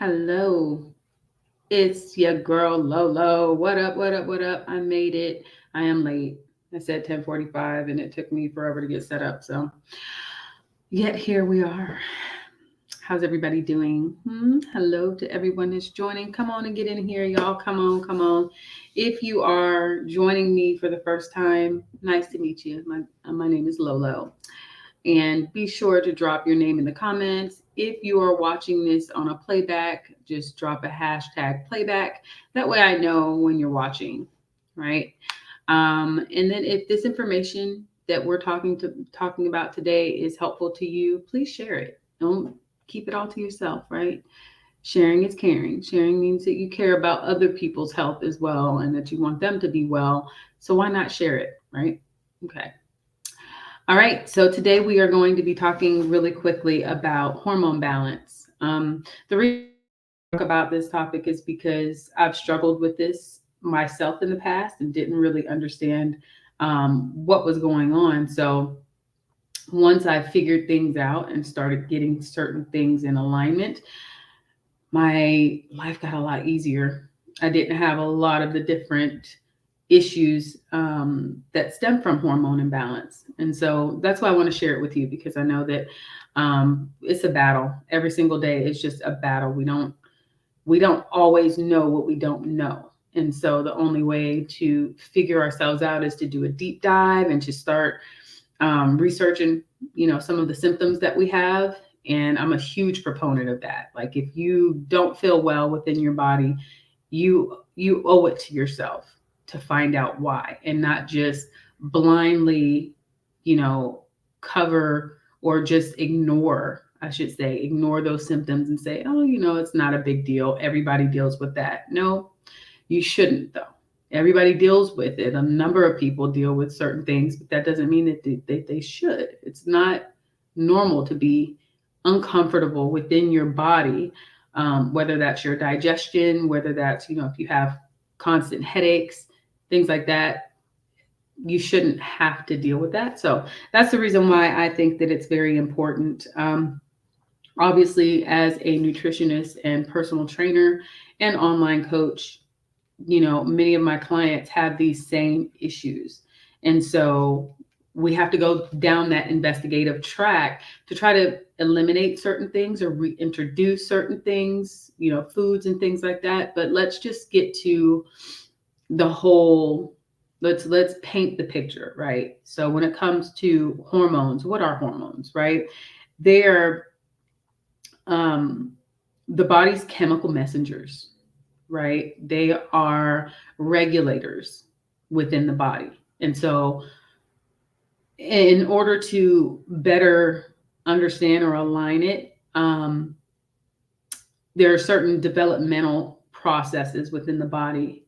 Hello, it's your girl LoLo. What up, what up, what up? I made it. I am late. I said 10:45 and it took me forever to get set up. So, yet here we are. How's everybody doing? Hello to everyone that's joining. Come on and get in here, y'all. Come on, come on. If you are joining me for the first time, nice to meet you. My name is LoLo. And be sure to drop your name in the comments. If you are watching this on a playback, just drop a hashtag playback. That way I know when you're watching, right? And then if this information that we're talking about today is helpful to you, please share it. Don't keep it all to yourself, right? Sharing is caring. Sharing means that you care about other people's health as well and that you want them to be well. So why not share it, right? Okay. All right, so today we are going to be talking really quickly about hormone balance. The reason I talk about this topic is because I've struggled with this myself in the past and didn't really understand what was going on. So once I figured things out and started getting certain things in alignment, my life got a lot easier. I didn't have a lot of the different issues that stem from hormone imbalance. And so that's why I want to share it with you because I know that it's a battle. Every single day is just a battle. We don't always know what we don't know. And so the only way to figure ourselves out is to do a deep dive and to start researching, some of the symptoms that we have. And I'm a huge proponent of that. Like if you don't feel well within your body, you owe it to yourself to find out why and not just blindly, you know, cover or just ignore, I should say, ignore those symptoms and say, oh, it's not a big deal. Everybody deals with that. No, you shouldn't, though. Everybody deals with it. A number of people deal with certain things, but that doesn't mean that they should. It's not normal to be uncomfortable within your body, whether that's your digestion, whether that's, if you have constant headaches, things like that. You shouldn't have to deal with that. So that's the reason why I think that it's very important. Obviously, as a nutritionist and personal trainer and online coach, many of my clients have these same issues. And so we have to go down that investigative track to try to eliminate certain things or reintroduce certain things, foods and things like that. But let's just get to the whole, let's paint the picture, right? So when it comes to hormones, what are hormones, right? They are um, the body's chemical messengers, right? They are regulators within the body. And so, in order to better understand or align it, there are certain developmental processes within the body,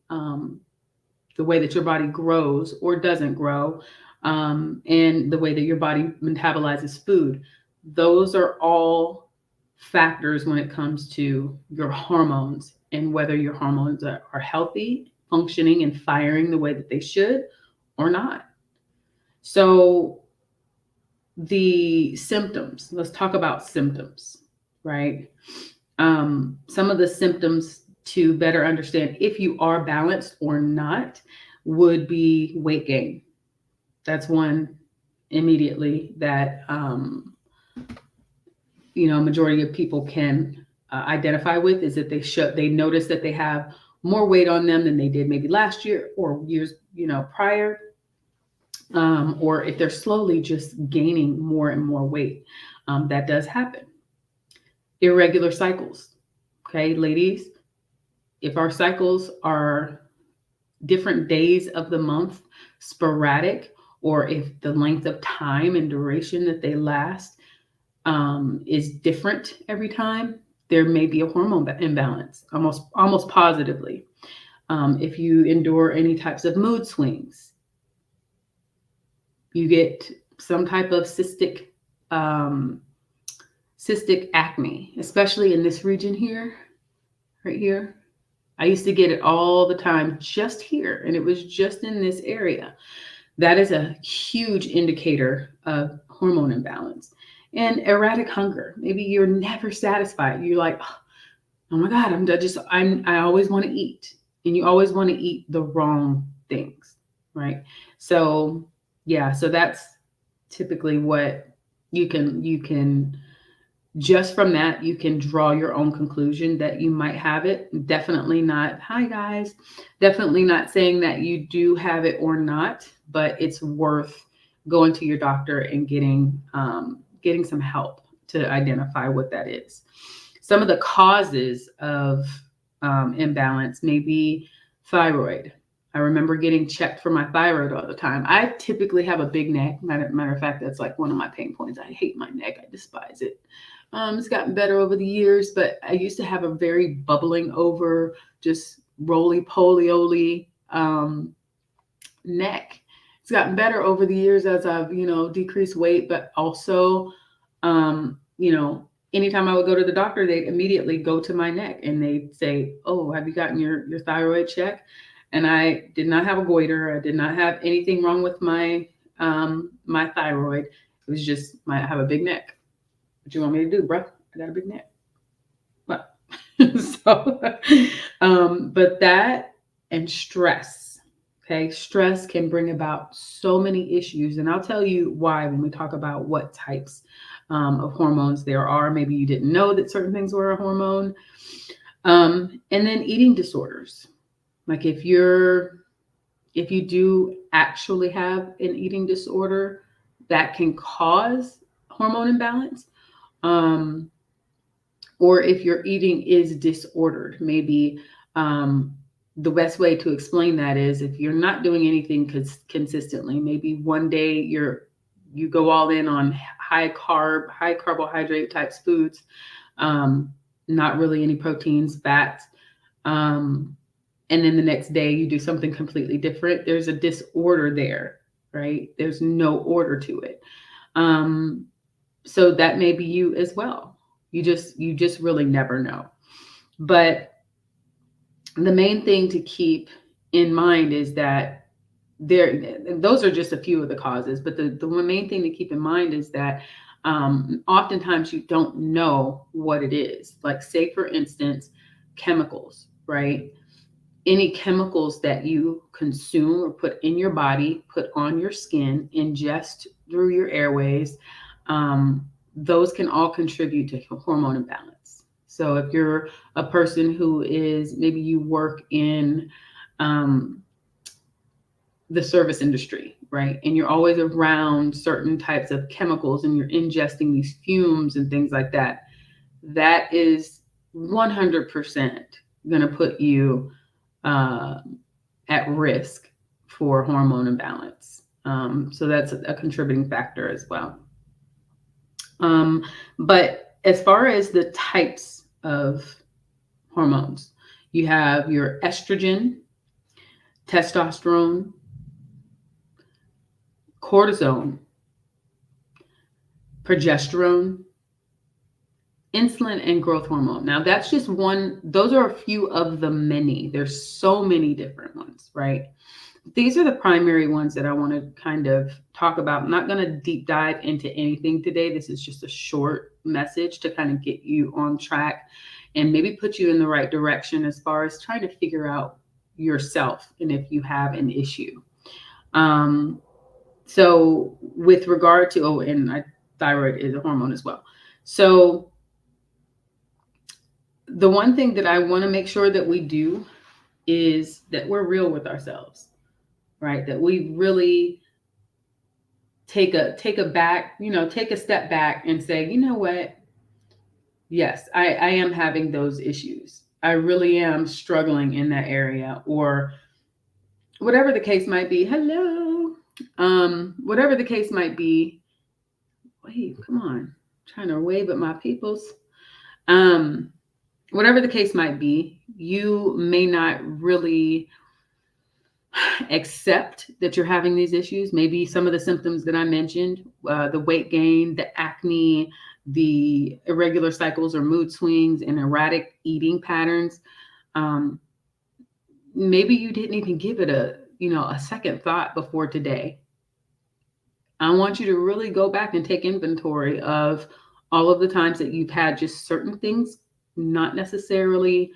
the way that your body grows or doesn't grow, and the way that your body metabolizes food. Those are all factors when it comes to your hormones and whether your hormones are healthy, functioning, and firing the way that they should or not. So, the symptoms, let's talk about symptoms, right? Some of the symptoms to better understand if you are balanced or not would be weight gain. That's one immediately that majority of people can identify with is that they notice that they have more weight on them than they did maybe last year or years prior, or if they're slowly just gaining more and more weight. That does happen. Irregular cycles. Okay, ladies, if our cycles are different days of the month, sporadic, or if the length of time and duration that they last is different every time, there may be a hormone imbalance, almost positively. If you endure any types of mood swings, you get some type of um, cystic acne, especially in this region here, right here. I used to get it all the time just here, and it was just in this area. That is a huge indicator of hormone imbalance. And erratic hunger. Maybe you're never satisfied. You're like, oh, oh my God, I always want to eat. And you always want to eat the wrong things, right? So yeah, so that's typically what you can just from that, you can draw your own conclusion that you might have it. Definitely not, hi guys, definitely not saying that you do have it or not, but it's worth going to your doctor and getting some help to identify what that is. Some of the causes of imbalance may be thyroid. I remember getting checked for my thyroid all the time. I typically have a big neck. Matter of fact, that's like one of my pain points. I hate my neck. I despise it. It's gotten better over the years, but I used to have a very bubbling over, just roly-poly neck. It's gotten better over the years as I've, decreased weight, but also, anytime I would go to the doctor, they'd immediately go to my neck and they'd say, "Oh, have you gotten your thyroid check?" And I did not have a goiter. I did not have anything wrong with my thyroid. It was just I have a big neck. What you want me to do, bro? I got a big neck. What? So, but that and stress. Okay, stress can bring about so many issues, and I'll tell you why when we talk about what types of hormones there are. Maybe you didn't know that certain things were a hormone. And then eating disorders. Like if you do actually have an eating disorder that can cause hormone imbalance, or if your eating is disordered, maybe the best way to explain that is if you're not doing anything consistently, maybe one day you go all in on high carbohydrate types foods, not really any proteins, fats, and then the next day you do something completely different. There's a disorder there, right? There's no order to it. So that may be you as well. You just really never know. But the main thing to keep in mind is that those are just a few of the causes, but the main thing to keep in mind is that oftentimes you don't know what it is. Like say, for instance, chemicals, right? Any chemicals that you consume or put in your body, put on your skin, ingest through your airways, those can all contribute to hormone imbalance. So if you're a person who is, maybe you work in the service industry, right? And you're always around certain types of chemicals and you're ingesting these fumes and things like that, that is 100% going to put you at risk for hormone imbalance. So that's a contributing factor as well. But as far as the types of hormones, you have your estrogen, testosterone, cortisone, progesterone, insulin, and growth hormone. Now that's just one, those are a few of the many. There's so many different ones, right? These are the primary ones that I want to kind of talk about. I'm not going to deep dive into anything today. This is just a short message to kind of get you on track and maybe put you in the right direction as far as trying to figure out yourself and if you have an issue. So with regard to, thyroid is a hormone as well. So the one thing that I want to make sure that we do is that we're real with ourselves, right? That we really take a step back and say, you know what? Yes, I am having those issues. I really am struggling in that area, or whatever the case might be. Hello. Whatever the case might be. Wait, come on. I'm trying to wave at my peoples. Whatever the case might be, you may not really accept that you're having these issues. Maybe some of the symptoms that I mentioned, the weight gain, the acne, the irregular cycles or mood swings, and erratic eating patterns. Maybe you didn't even give it a second thought before today. I want you to really go back and take inventory of all of the times that you've had just certain things not necessarily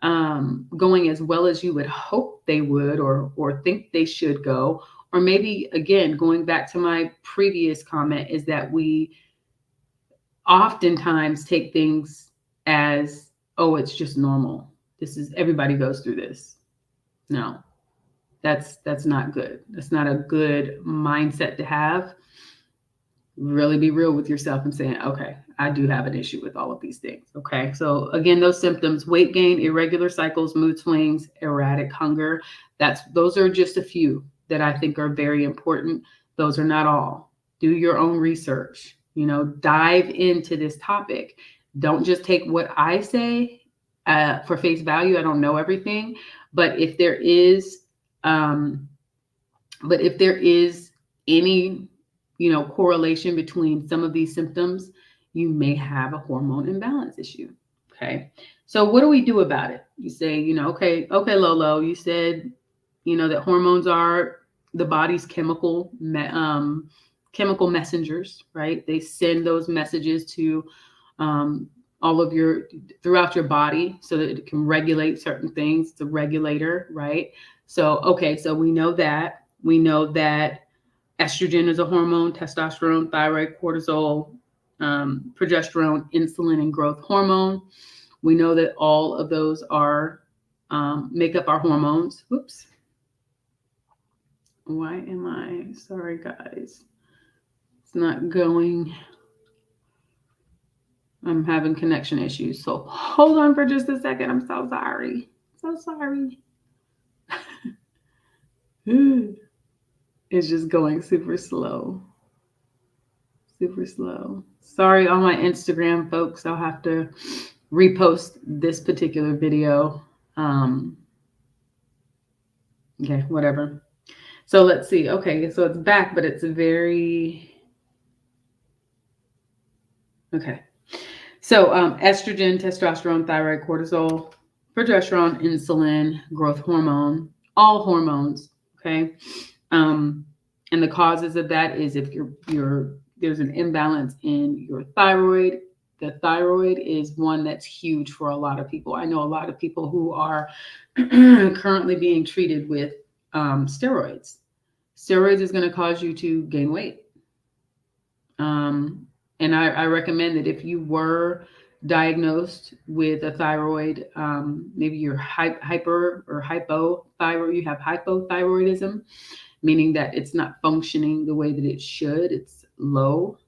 going as well as you would hope they would or think they should go. Or maybe, again, going back to my previous comment, is that we oftentimes take things as, oh, it's just normal. This is, everybody goes through this. No, that's not good. That's not a good mindset to have. Really be real with yourself and saying, okay, I do have an issue with all of these things. Okay. So again, those symptoms: weight gain, irregular cycles, mood swings, erratic hunger. Those are just a few that I think are very important. Those are not all. Do your own research, dive into this topic. Don't just take what I say for face value. I don't know everything, but if there is any correlation between some of these symptoms, you may have a hormone imbalance issue. Okay. So what do we do about it? You say, okay, Lolo, you said, that hormones are the body's chemical messengers, right? They send those messages to throughout your body so that it can regulate certain things. It's a regulator, right? So, okay, so we know that. We know that estrogen is a hormone, testosterone, thyroid, cortisol, progesterone, insulin, and growth hormone. We know that all of those make up our hormones. Whoops. Sorry, guys. It's not going. I'm having connection issues. So hold on for just a second. I'm so sorry. So sorry. It's just going super slow. Super slow. Sorry, on my Instagram, folks. I'll have to repost this particular video. Okay, whatever. So let's see. Okay, so it's back, but it's very... Okay. So estrogen, testosterone, thyroid, cortisol, progesterone, insulin, growth hormone, all hormones. Okay. And the causes of that is if there's an imbalance in your thyroid. The thyroid is one that's huge for a lot of people. I know a lot of people who are currently being treated with steroids. Steroids is going to cause you to gain weight. And I recommend that if you were diagnosed with a thyroid, maybe you're hyper or hypothyroid, you have hypothyroidism, meaning that it's not functioning the way that it should, it's low,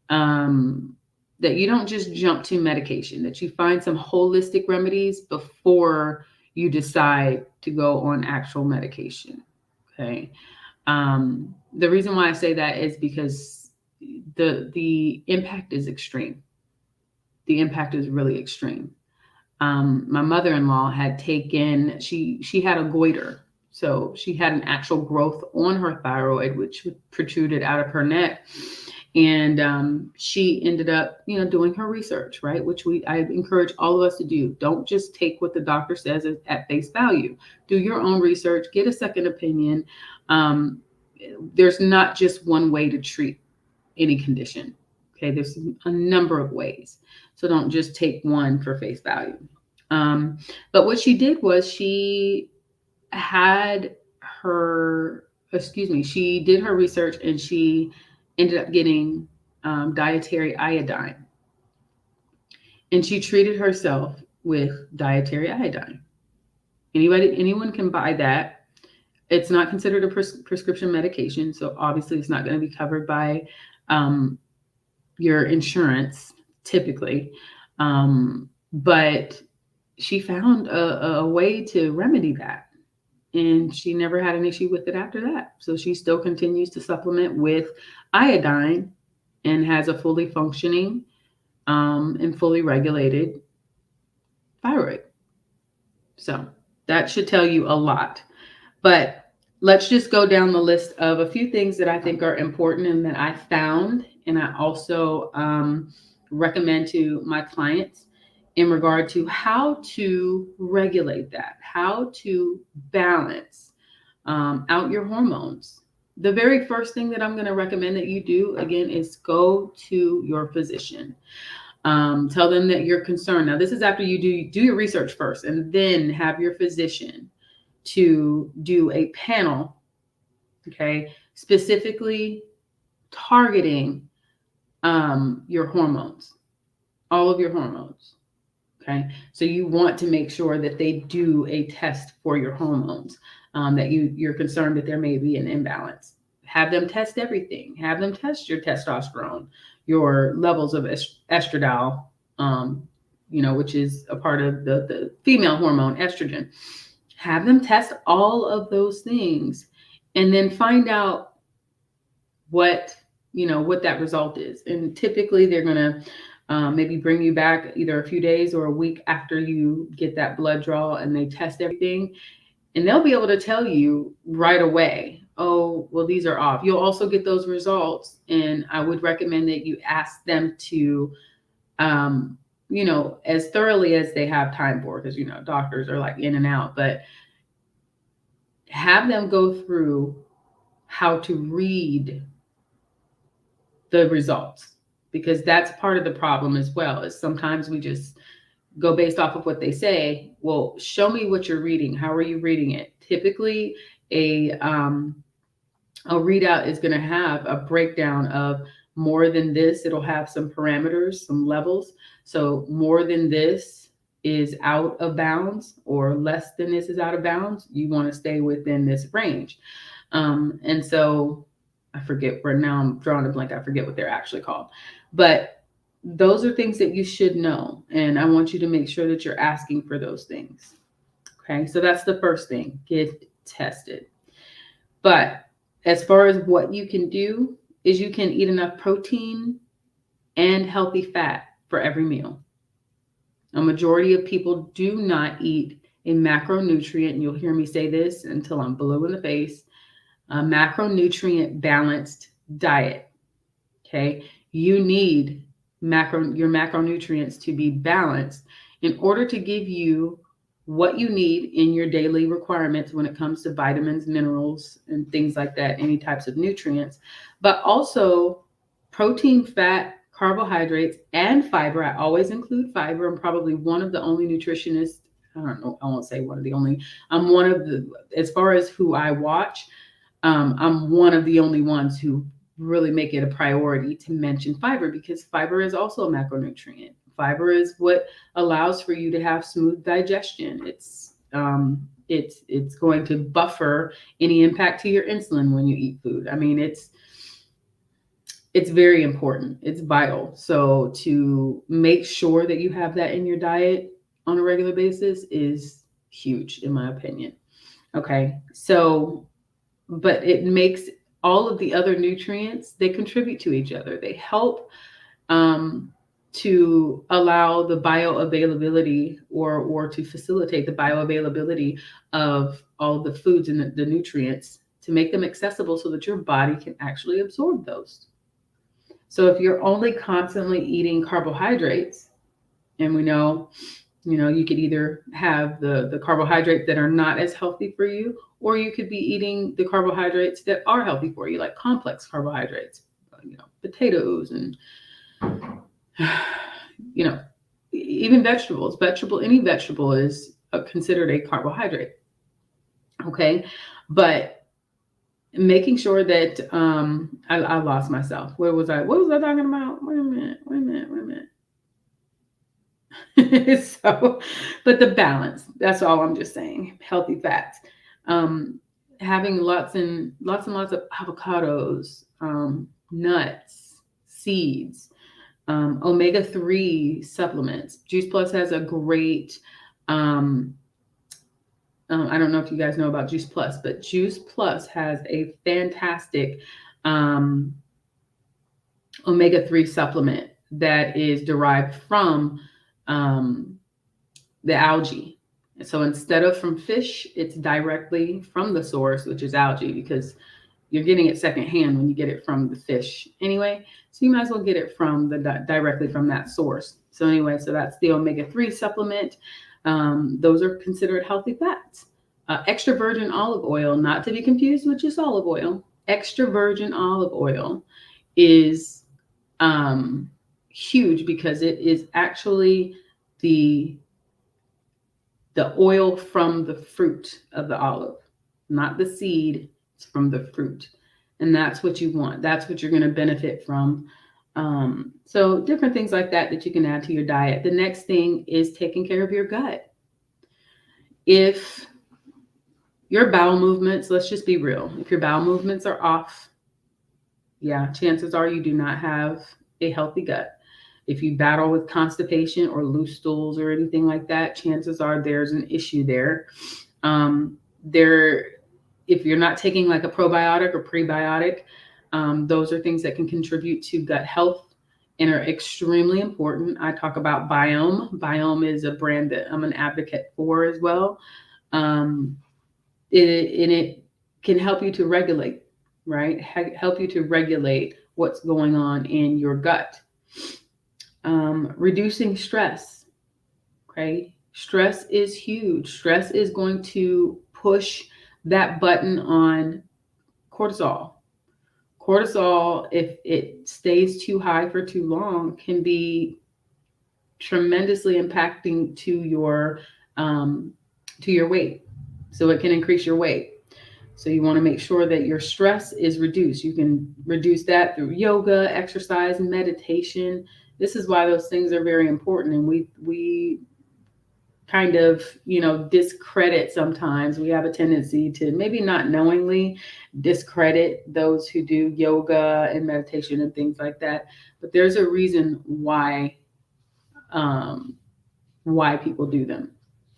that you don't just jump to medication, that you find some holistic remedies before you decide to go on actual medication. Okay. The reason why I say that is because the impact is extreme. The impact is really extreme. My mother-in-law had taken, she had a goiter. So she had an actual growth on her thyroid, which protruded out of her neck. And she ended up, doing her research, right? Which I encourage all of us to do. Don't just take what the doctor says at face value. Do your own research, get a second opinion. There's not just one way to treat any condition. Okay, there's a number of ways. So don't just take one for face value. But what she did was she did her research and she ended up getting dietary iodine. And she treated herself with dietary iodine. Anyone can buy that. It's not considered a prescription medication. So obviously it's not going to be covered by your insurance typically. But she found a way to remedy that. And she never had an issue with it after that. So she still continues to supplement with iodine and has a fully functioning and fully regulated thyroid. So that should tell you a lot. But let's just go down the list of a few things that I think are important and that I found. And I also recommend to my clients in regard to how to regulate that, how to balance out your hormones. The very first thing that I'm going to recommend that you do, again, is go to your physician. Tell them that you're concerned. Now, this is after you do your research first, and then have your physician to do a panel, okay, specifically targeting your hormones, all of your hormones. Okay, so you want to make sure that they do a test for your hormones, that you're concerned that there may be an imbalance. Have them test everything. Have them test your testosterone, your levels of estradiol, which is a part of the female hormone, estrogen. Have them test all of those things, and then find out what what that result is. And typically, they're gonna maybe bring you back either a few days or a week after you get that blood draw, and they test everything, and they'll be able to tell you right away, oh, well, these are off. You'll also get those results, and I would recommend that you ask them to, as thoroughly as they have time for, because doctors are like in and out, but have them go through how to read the results, because that's part of the problem as well. Is sometimes we just go based off of what they say. Well, show me what you're reading. How are you reading it? Typically, a readout is going to have a breakdown of more than this. It'll have some parameters, some levels. So more than this is out of bounds, or less than this is out of bounds. You want to stay within this range. And so I forget where, now I'm drawing a blank. I forget what they're actually called, but those are things that you should know. And I want you to make sure that you're asking for those things. Okay. So that's the first thing, get tested. But as far as what you can do is you can eat enough protein and healthy fat for every meal. A majority of people do not eat a macronutrient, and you'll hear me say this until I'm blue in the face, a macronutrient balanced diet. Okay. You need your macronutrients to be balanced in order to give you what you need in your daily requirements when it comes to vitamins, minerals, and things like that, any types of nutrients, but also protein, fat, carbohydrates, and fiber. I always include fiber. I'm probably one of the only nutritionists. I don't know. I won't say one of the only. I'm one of the, as far as who I watch, I'm one of the only ones who really make it a priority to mention fiber, because fiber is also a macronutrient. Fiber is what allows for you to have smooth digestion. It's going to buffer any impact to your insulin when you eat food. I mean, it's very important. It's vital. So to make sure that you have that in your diet on a regular basis is huge, in my opinion. Okay. So, but it makes all of the other nutrients, they contribute to each other. They help to allow the bioavailability or to facilitate the bioavailability of all the foods and the nutrients, to make them accessible so that your body can actually absorb those. So if you're only constantly eating carbohydrates, and we know, you could either have the carbohydrates that are not as healthy for you, or you could be eating the carbohydrates that are healthy for you, like complex carbohydrates, potatoes and, even vegetables. Any vegetable is considered a carbohydrate. Okay. But making sure that, I lost myself. What was I talking about? Wait a minute. So, but the balance, that's all I'm just saying. Healthy fats, having lots and lots of avocados, nuts, seeds, omega-3 supplements. Juice Plus has a great, I don't know if you guys know about Juice Plus, but Juice Plus has a fantastic omega-3 supplement that is derived from the algae. So instead of from fish, it's directly from the source, which is algae, because you're getting it secondhand when you get it from the fish anyway. So you might as well get it from directly from that source. So anyway, so that's the omega-3 supplement. Those are considered healthy fats. Extra virgin olive oil, not to be confused with just olive oil. Extra virgin olive oil is huge because it is actually the oil from the fruit of the olive, not the seed. It's from the fruit. And that's what you want. That's what you're going to benefit from. So different things like that you can add to your diet. The next thing is taking care of your gut. If your bowel movements, let's just be real. If your bowel movements are off, yeah, chances are you do not have a healthy gut. If you battle with constipation or loose stools or anything like that, chances are there's an issue there. If you're not taking like a probiotic or prebiotic, those are things that can contribute to gut health and are extremely important. I talk about Biome. Biome is a brand that I'm an advocate for as well. It can help you to regulate, right? Help you to regulate what's going on in your gut. Reducing stress, okay? Stress is huge. Stress is going to push that button on cortisol. Cortisol, if it stays too high for too long, can be tremendously impacting to your weight. So it can increase your weight. So you want to make sure that your stress is reduced. You can reduce that through yoga, exercise, and meditation. This is why those things are very important. And we kind of, discredit sometimes. We have a tendency to maybe not knowingly discredit those who do yoga and meditation and things like that. But there's a reason why people do them,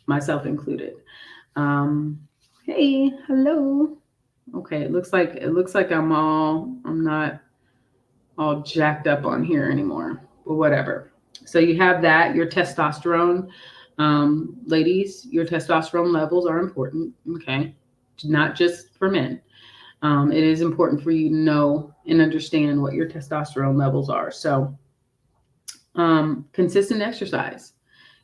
myself included. Hey, hello. Okay, it looks like I'm not all jacked up on here anymore, but whatever. So you have that, your testosterone. Ladies, your testosterone levels are important, okay? Not just for men. It is important for you to know and understand what your testosterone levels are. So consistent exercise.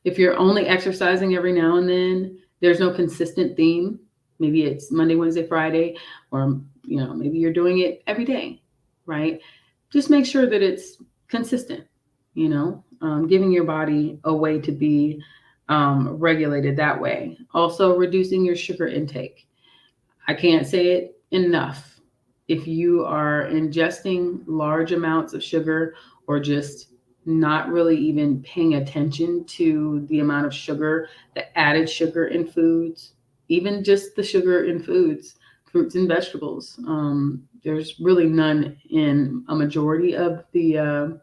If you're only exercising every now and then, there's no consistent theme. Maybe it's Monday, Wednesday, Friday, or maybe you're doing it every day, right? Just make sure that it's consistent, giving your body a way to be regulated that way. Also, reducing your sugar intake. I can't say it enough. If you are ingesting large amounts of sugar or just not really even paying attention to the amount of sugar, the added sugar in foods, even just the sugar in foods, fruits and vegetables. There's really none in a majority of the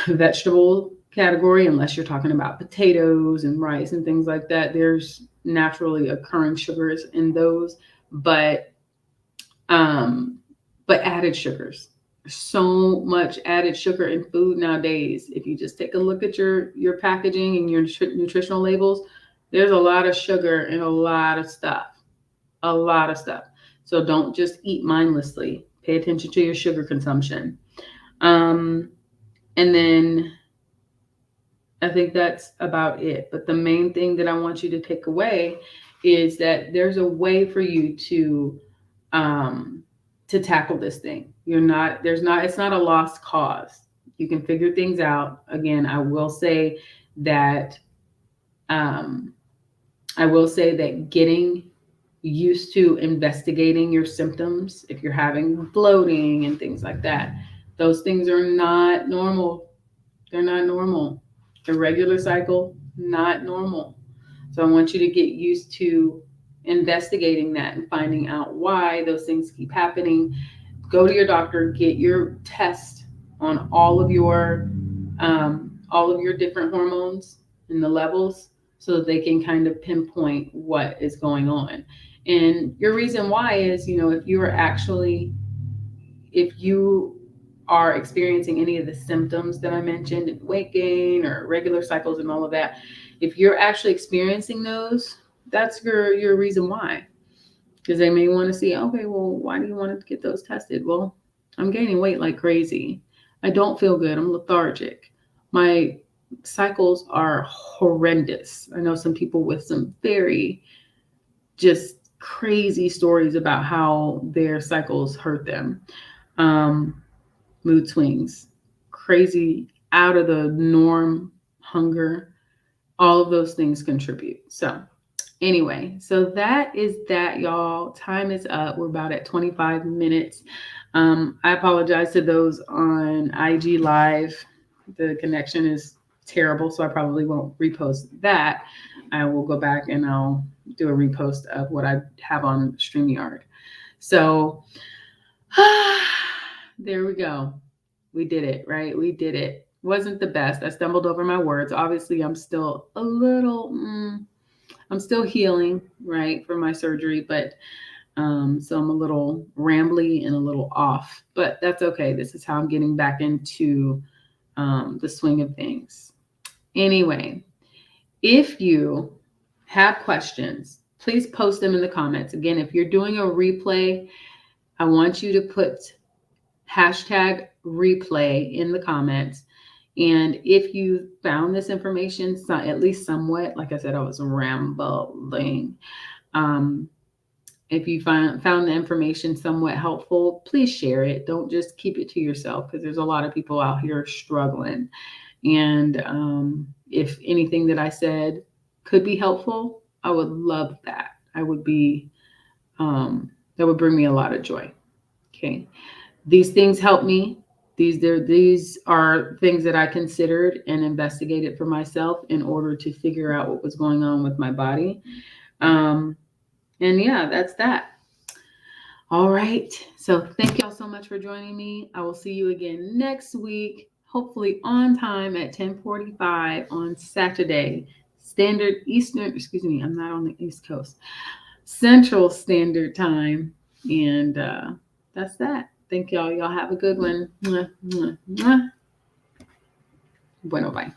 vegetable category, unless you're talking about potatoes and rice and things like that. There's naturally occurring sugars in those, but added sugars. So much added sugar in food nowadays. If you just take a look at your packaging and your nutritional labels, there's a lot of sugar and a lot of stuff. So don't just eat mindlessly. Pay attention to your sugar consumption. And then I think that's about it. But the main thing that I want you to take away is that there's a way for you to tackle this thing. It's not a lost cause. You can figure things out. Again, I will say that getting used to investigating your symptoms, if you're having bloating and things like that, those things are not normal. They're not normal. Irregular cycle, not normal. So I want you to get used to investigating that and finding out why those things keep happening. Go to your doctor, get your test on all of your different hormones and the levels, so that they can kind of pinpoint what is going on. And your reason why is, if you are experiencing any of the symptoms that I mentioned, weight gain or regular cycles and all of that, if you're actually experiencing those, that's your reason why. Because they may want to see, okay, well, why do you want to get those tested? Well, I'm gaining weight like crazy. I don't feel good. I'm lethargic. My cycles are horrendous. I know some people with some very just crazy stories about how their cycles hurt them. Mood swings, crazy, out of the norm hunger. All of those things contribute. So anyway, so that is that, y'all. Time is up. We're about at 25 minutes. I apologize to those on IG Live. The connection is terrible, so I probably won't repost that. I will go back and I'll do a repost of what I have on StreamYard. So there we go. We did it, right? We did it. Wasn't the best. I stumbled over my words. Obviously, I'm still a little, I'm still healing, right, from my surgery, but so I'm a little rambly and a little off, but that's okay. This is how I'm getting back into the swing of things. Anyway, if you have questions, please post them in the comments. Again, if you're doing a replay, I want you to put hashtag replay in the comments. And if you found this information, at least somewhat, like I said, I was rambling. If you found the information somewhat helpful, please share it. Don't just keep it to yourself, because there's a lot of people out here struggling. And if anything that I said could be helpful, I would love that. I would be, that would bring me a lot of joy. Okay. These things help me. These are things that I considered and investigated for myself in order to figure out what was going on with my body. And yeah, that's that. All right. So thank y'all so much for joining me. I will see you again next week, hopefully on time at 10:45 on Saturday, Standard Eastern, excuse me, I'm not on the East Coast, Central Standard Time. And that's that. Thank y'all. Y'all have a good one. Mwah, mwah, mwah. Bueno, bye.